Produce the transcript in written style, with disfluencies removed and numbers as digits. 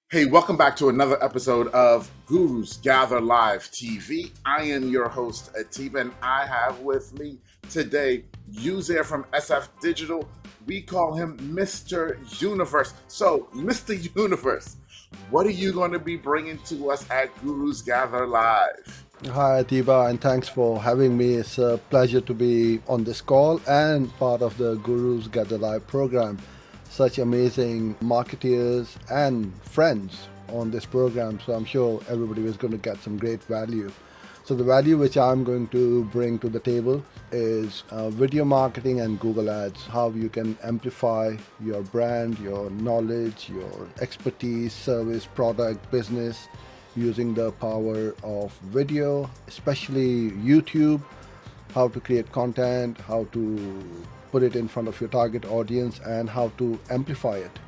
Hey, welcome back to another episode of Gurus Gather Live TV. I am your host, Atiba, and I have with me today Uzair from SF Digital. We call him Mr. Universe. So, Mr. Universe, what are you going to be bringing to us at Gurus Gather Live? Hi, Atiba, and thanks for having me. It's a pleasure to be on this call and part of the Gurus Gather Live program. Such amazing marketeers and friends on this program, so I'm sure everybody is going to get some great value. So, the value which I'm going to bring to the table is video marketing and Google Ads, how you can amplify your brand, your knowledge, your expertise, service, product, business using the power of video, especially YouTube, how to create content, how to put it in front of your target audience, and how to amplify it.